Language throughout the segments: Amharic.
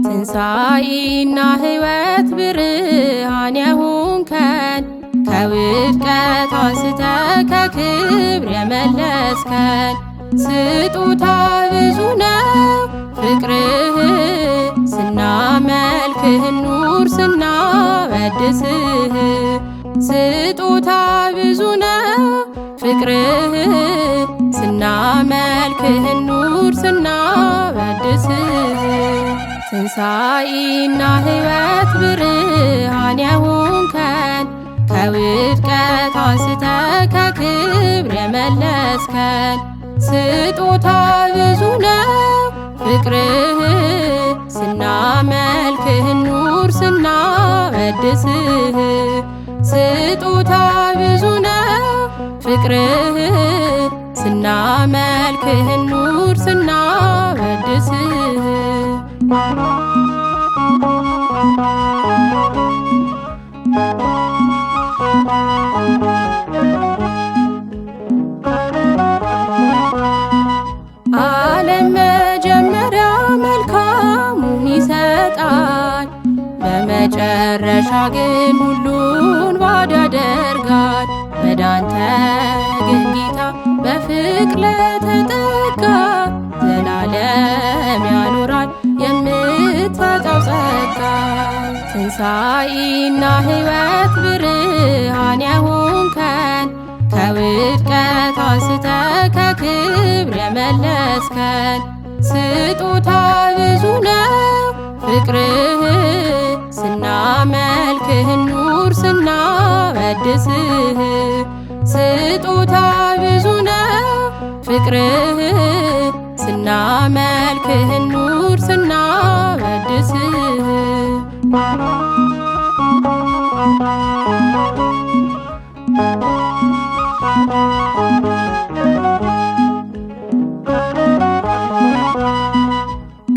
ትንሣኤና ሕይወት ብርሃን የሆንከን ከውድቀት አንስተ ከክብር የመለስከን ስጦታ ብዙ ነው ፍቅርህ ስናመልክህ ኑር ስናወድስህ ስጦታ ብዙ ነው ፍቅርህ ስናመልክህ ኑር ስናወድስህ ትንሣኤና ሕይወት ብርሃን የሆንከን ከውድቀት አንስተ ከክብር የመለስከን ስጦታ ብዙ ነው ፍቅርህ ስናመልክህ ኑር ስናወድስህ ስጦታ ብዙ ነው ፍቅርህ ስናመልክህ ኑር ስናወድስህ ዓለም መጀመሪያ መልካሙን ይሰጣል በመጨረሻ ግን ሁሉን ባዶ ያደርጋል። ወዳንተ ግን ጌታ በፍቅር ለተጠጋ ዘላለም ያኖራል የምትሰጠው ጸጋ ትንሣኤና ሕይወት ብርሃን የሆንከን ከውድቀት አንስተ ከክብር የመለስከን ስጦታ ብዙ ነው ፍቅርህ ስናመልክህ ኑር ስናወድስህ ስጦታ ብዙ ነው ፍቅርህ ስናመልክህ ኑር ስናወድስህ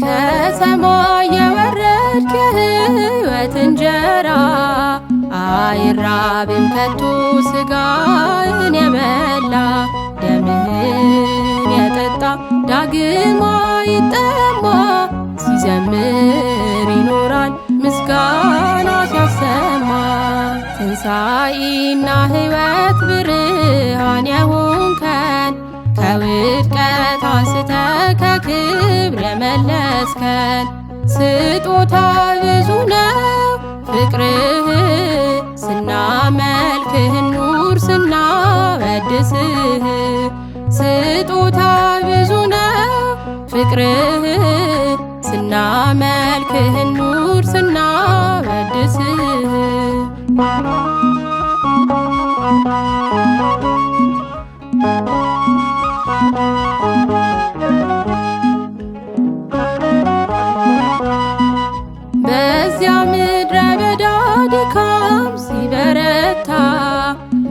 ከሰማይ የወረድክ የሕይወት እንጀራ አይራብም ከቶ ሥጋህን የበላ ደምህን የጠጣ ዳግም አይጠማ ሲዘምር ይኖራል ምስጋና ሲያሰማ ትንሣኤና ሕይወት ብርሃን የሆንከን ከውድቀት አንስተ ከክብር የመለስከን ስጦታ ብዙ ነው ፍቅርህ ስናመልክህ ኑር ስናወድስህ ስጦታ ብዙ ነው ፍቅርህ ስናመልክህ ኑር ስናወድስህ በዚያ ምድረ በዳ ድካም ሲበረታ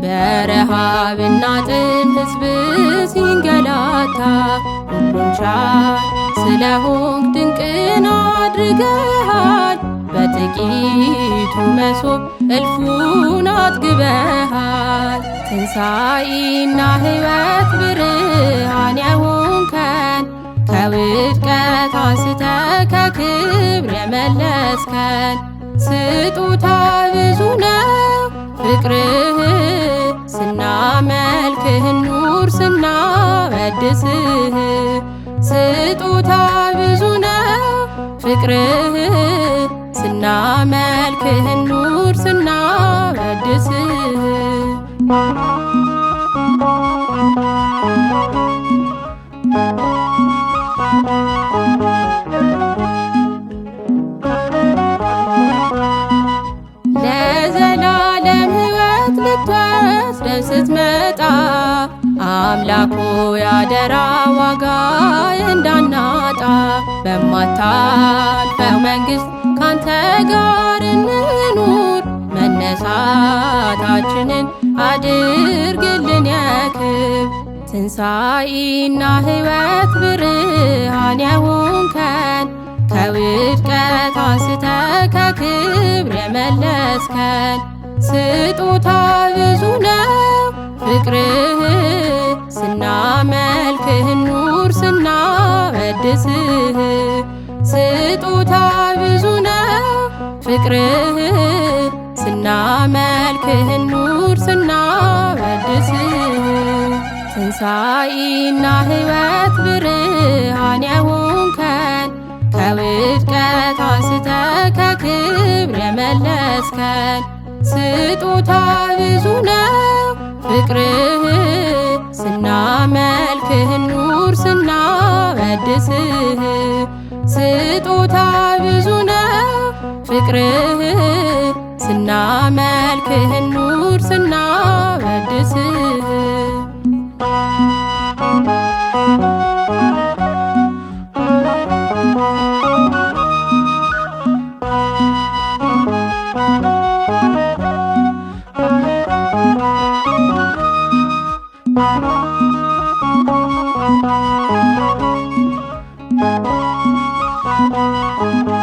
በረሃብና ጥም ሕዝብ ሲንገላታ ሁሉን ቻይ ስለሆንክ ድንቅን አድርገሃል በጥቂቱ መሶብ እልፉን አጥግበሃል ትንሣኤና ሕይወት ብርሃን የሆንከን ከውድቀት አንስተ ከክብር የመለስከን ስጦታ ብዙ ነው ፍቅርህ ስናመልክህ ኑር ስናወድስህ ስጦታ ብዙ ነው ፍቅርህ ስናመልክህ ኑር ስናወድስህ ለዘላለም ሕይወት ልትወስደን ስትመጣ አምላኩ ያደራ ዋጋ እንዳናጣ በማታልፈው መንግሥት ካንተ ጋር እንኑር መነሳታችንን አድርግልን የክብር ትንሣኤና ሕይወት ብርሃን የሆንከን ከውድቀት አንስተ ከክብር የመለስከን ስጦታ ብዙ ነው ፍቅርህ ስናመልክህ ኑር ስናወድስህ ስጦታ ብዙ ነው ፍቅርህ ስናመልክህ ኑር ስናወድስህ ትንሣኤና ሕይወት ብርሃን የሆንከን ከውድቀት አንስተ ከክብር የመለስከን ስጦታ ብዙ ነው ፍቅርህ ስናመልክህ ኑር ስናወድስህ ስጦታ ብዙ ነው ፍቅርህ ስናመልክህ ኑር ስናወድስህ Thank you.